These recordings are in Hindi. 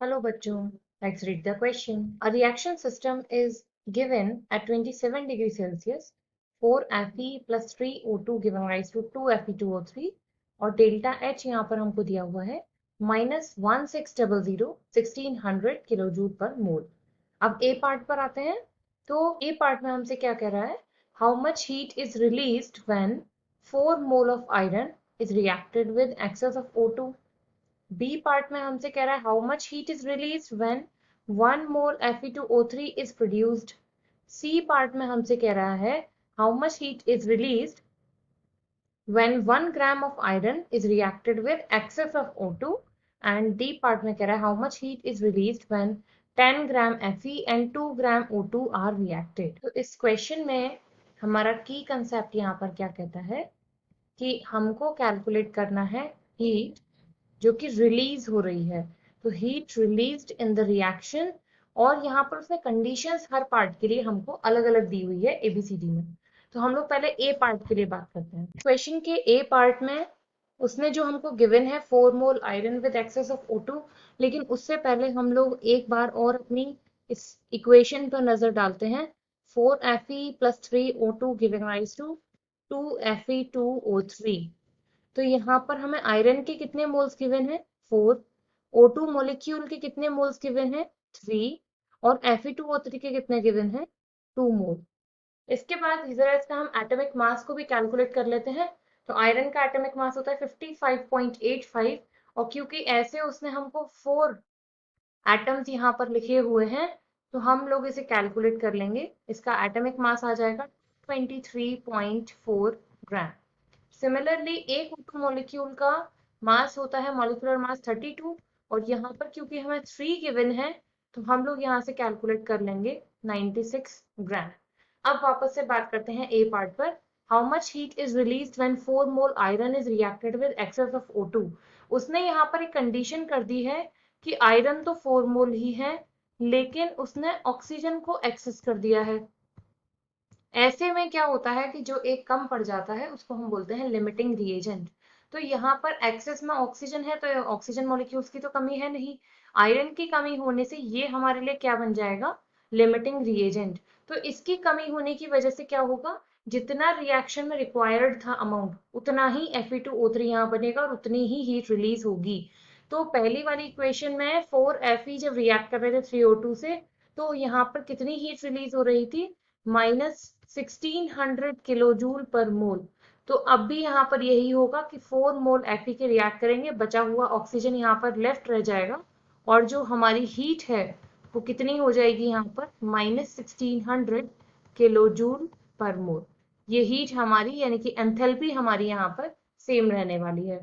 Hello, bachcho. Let's read the question. A reaction system is given at 27 degrees Celsius, 4Fe plus 3O2 given rise to 2Fe2O3 और डेल्टा H यहाँ पर हमको दिया हुआ है -1600 1600 किलो जूल पर मोल। अब ए पार्ट पर आते हैं। तो ए पार्ट में हमसे क्या कह रहा है, how much heat is released when 4 mole of iron is reacted with excess of O2। B part में हमसे कह रहा है how much heat is released when 1 mole Fe2O3 is produced. C part में हमसे कह रहा है how much heat is released when 1 gram of iron is reacted with excess of O2, and D part में कह रहा है how much heat is released when 10 gram Fe and 2 gram O2 are reacted। तो इस क्वेश्चन में हमारा की कंसेप्ट यहाँ पर क्या कहता है कि हमको कैलकुलेट करना है हीट जो कि रिलीज हो रही है। तो heat released in the reaction, और यहाँ पर उसने कंडीशंस हर पार्ट के लिए हमको अलग अलग दी हुई है एबीसीडी में। तो हम लोग पहले ए पार्ट के लिए बात करते हैं। क्वेश्चन के ए पार्ट में उसने जो हमको गिवन है 4 mole iron with excess of O2, लेकिन उससे पहले हम लोग एक बार और अपनी इस इक्वेशन पर नजर डालते हैं। 4Fe plus 3O2 giving rise to 2Fe2O3। तो यहाँ पर हमें आयरन के कितने मोल्स गिवन है 4, O2 मॉलिक्यूल के कितने मोल्स गिवन है 3, और Fe2O3 के कितने गिवन है 2 मोल। इसके बाद जरा इसका हम एटॉमिक मास को भी कैलकुलेट कर लेते हैं। तो आयरन का एटॉमिक मास होता है 55.85, और क्योंकि ऐसे उसने हमको 4 एटम्स यहाँ पर लिखे हुए हैं, तो हम लोग इसे कैलकुलेट कर लेंगे। इसका एटॉमिक मास आ जाएगा 23.4 ग्राम। सिमिलरली एक O2 मॉलिक्यूल का मास होता है मॉलिक्यूलर मास 32, और यहाँ पर क्योंकि हमें 3 गिवन है, तो हम लोग यहाँ से कैलकुलेट कर लेंगे 96 ग्राम। अब वापस से बात करते हैं ए पार्ट पर। How much heat is released when 4 mole iron is reacted with excess of O2। उसने यहाँ पर एक कंडीशन कर दी है कि आयरन तो 4 मोल ही है, लेकिन उसने ऑक्सीजन को एक्सेस कर दिया है। ऐसे में क्या होता है कि जो एक कम पड़ जाता है उसको हम बोलते हैं लिमिटिंग रिएजेंट। तो यहाँ पर एक्सेस में ऑक्सीजन है, तो ऑक्सीजन मॉलिक्यूल्स की तो कमी है नहीं। आयरन की कमी होने से ये हमारे लिए क्या बन जाएगा, लिमिटिंग रिएजेंट। तो इसकी कमी होने की वजह से क्या होगा, जितना रिएक्शन में रिक्वायर्ड था अमाउंट, उतना ही Fe2O3 यहाँ बनेगा और उतनी ही हीट रिलीज होगी। तो पहली वाली इक्वेशन में 4Fe जब रिएक्ट कर रहे थे 3O2 से, तो यहाँ पर कितनी हीट रिलीज हो रही थी, -1600 किलो जूल पर मोल। तो अब भी यहाँ पर यही होगा कि 4 मोल Fe के रिएक्ट करेंगे, बचा हुआ ऑक्सीजन यहाँ पर लेफ्ट रह जाएगा, और जो हमारी हीट है वो कितनी हो जाएगी यहाँ पर, -1600 किलो जूल पर मोल। ये हीट हमारी यानी कि एंथैल्पी हमारी यहाँ पर सेम रहने वाली है।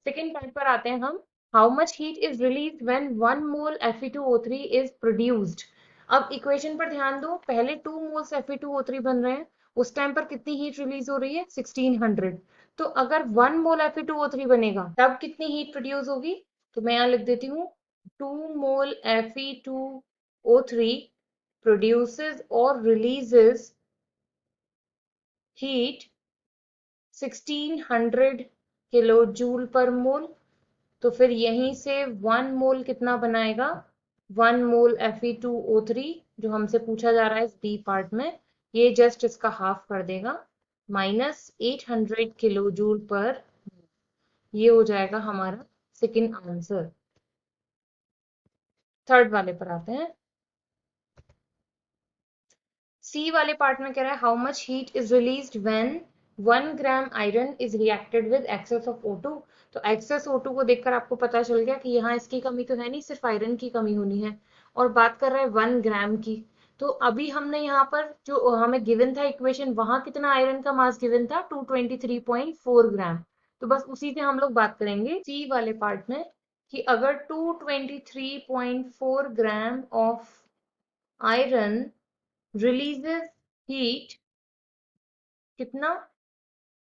सेकेंड पॉइंट पर आते हैं हम। How much heat is release when 1 mole Fe2O3 is produced. अब इक्वेशन पर ध्यान दो, पहले 2 मोल्स Fe2O3 बन रहे हैं, उस टाइम पर कितनी हीट रिलीज हो रही है 1600। तो अगर 1 मोल Fe2O3 बनेगा तब कितनी हीट प्रोड्यूस होगी, तो मैं यहाँ लिख देती हूँ 2 mole Fe2O3 produces or releases heat 1600 kilo joule per mole. तो फिर यहीं से 1 मोल कितना बनाएगा, 1 मोल Fe2O3 जो हमसे पूछा जा रहा है इस बी पार्ट में, ये जस्ट इसका हाफ कर देगा, -800 किलो जूल पर। ये हो जाएगा हमारा सेकंड आंसर। थर्ड वाले पर आते हैं। सी वाले पार्ट में कह रहा है how much heat is released when 1 gram iron is reacted with excess of O2। तो एक्सेस O2 को देखकर आपको पता चल गया कि यहाँ इसकी कमी तो है नहीं, सिर्फ आयरन की कमी होनी है, और बात कर रहा है 1 ग्राम की। तो अभी हमने यहाँ पर जो हमें गिवन था इक्वेशन, वहां कितना आयरन का मास गिवन था 223.4 ग्राम। तो बस उसी से हम लोग बात करेंगे सी वाले पार्ट में, कि अगर 223.4 gram of iron releases heat कितना,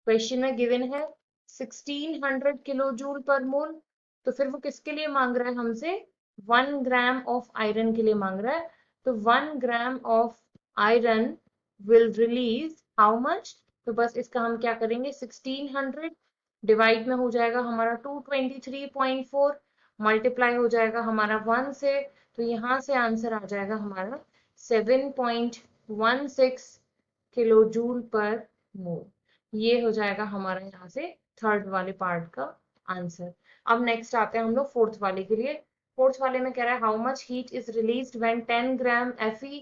क्वेश्चन में गिवन है 1600 किलो जूल पर मोल। तो फिर वो किसके लिए मांग रहा है हमसे, 1 ग्राम ऑफ आयरन के लिए मांग रहा है। तो 1 gram of iron will release how much, तो बस इसका हम क्या करेंगे, 1600 डिवाइड में हो जाएगा हमारा 223.4, मल्टीप्लाई हो जाएगा हमारा 1 से, तो यहाँ से आंसर आ जाएगा हमारा 7.16 किलो जूल पर मोल। ये हो जाएगा हमारा यहाँ से थर्ड वाले पार्ट का आंसर। अब नेक्स्ट आते हैं हम लोग फोर्थ वाले के लिए। फोर्थ वाले में कह रहा है how much heat is released when 10 gram Fe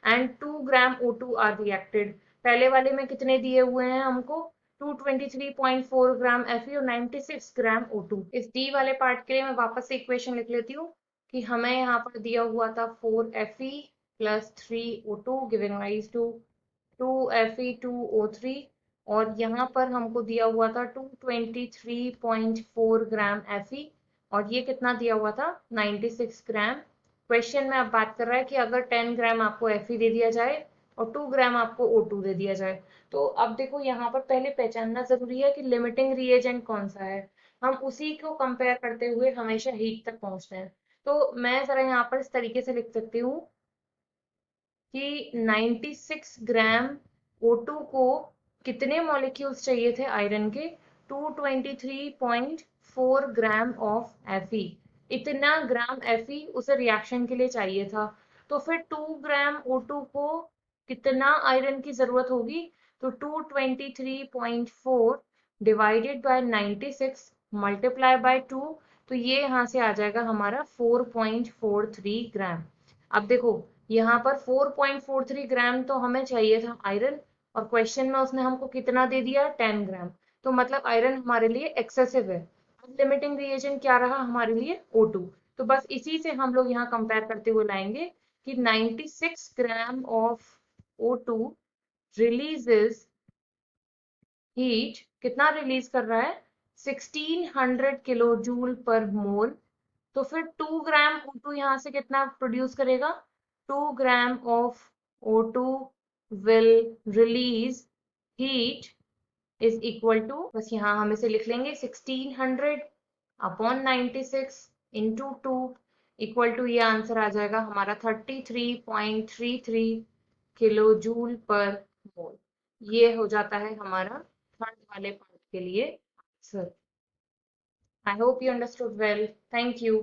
and 2 gram O2 are reacted. पहले वाले में कितने दिए हुए हैं हमको, 223.4 ग्राम Fe और 96 ग्राम O2। इस डी वाले पार्ट के लिए मैं वापस से इक्वेशन लिख लेती हूँ कि हमें यहाँ पर दिया हुआ था 4Fe plus 3O2 giving rise to 2Fe2O3, और यहाँ पर हमको दिया हुआ था 223.4 ग्राम Fe, और ये कितना दिया हुआ था 96 ग्राम। क्वेश्चन में अब बात कर रहा है कि अगर 10 ग्राम आपको Fe दे दिया जाए और 2 ग्राम आपको O2 दे दिया जाए, तो अब देखो यहाँ पर पहले पहचानना जरूरी है कि लिमिटिंग रिएजेंट कौन सा है। हम उसी को कंपेयर करते हुए हमेशा हीट तक पहुंचते हैं। तो मैं जरा यहाँ पर इस तरीके से लिख सकती हूँ कि 96 ग्राम O2 को कितने मॉलिक्यूल्स चाहिए थे आयरन के, 223.4 ग्राम ऑफ Fe। इतना ग्राम Fe उसे रिएक्शन के लिए चाहिए था। तो फिर 2 ग्राम O2 को कितना आयरन की जरूरत होगी, तो 223.4 डिवाइडेड बाय 96 मल्टीप्लाई बाय 2, तो ये यहाँ से आ जाएगा हमारा 4.43 ग्राम। अब देखो यहाँ पर 4.43 ग्राम तो हमें चाहिए था आयरन, और क्वेश्चन में उसने हमको कितना दे दिया 10 ग्राम, तो मतलब आयरन हमारे लिए एक्सेसिव है। अब लिमिटिंग रिएजेंट क्या रहा हमारे लिए O2। तो बस इसी से हम लोग यहाँ कंपेयर करते हुए लाएंगे कि 96 ग्राम ऑफ O2 रिलीजेस हीट, कितना रिलीज कर रहा है 1600 किलो जूल पर मोल। तो फिर 2 ग्राम O2 यहाँ से कितना प्रोड्यूस करेगा, 2 gram of O2 will release heat is equal to, बस यहाँ हम इसे लिख लेंगे 1600 अपॉन 96 इंटू 2 इक्वल टू, ये आंसर आ जाएगा हमारा 33.33 किलो जूल पर मोल। ये हो जाता है हमारा थर्ड वाले पार्ट के लिए answer. I hope you understood well, thank you.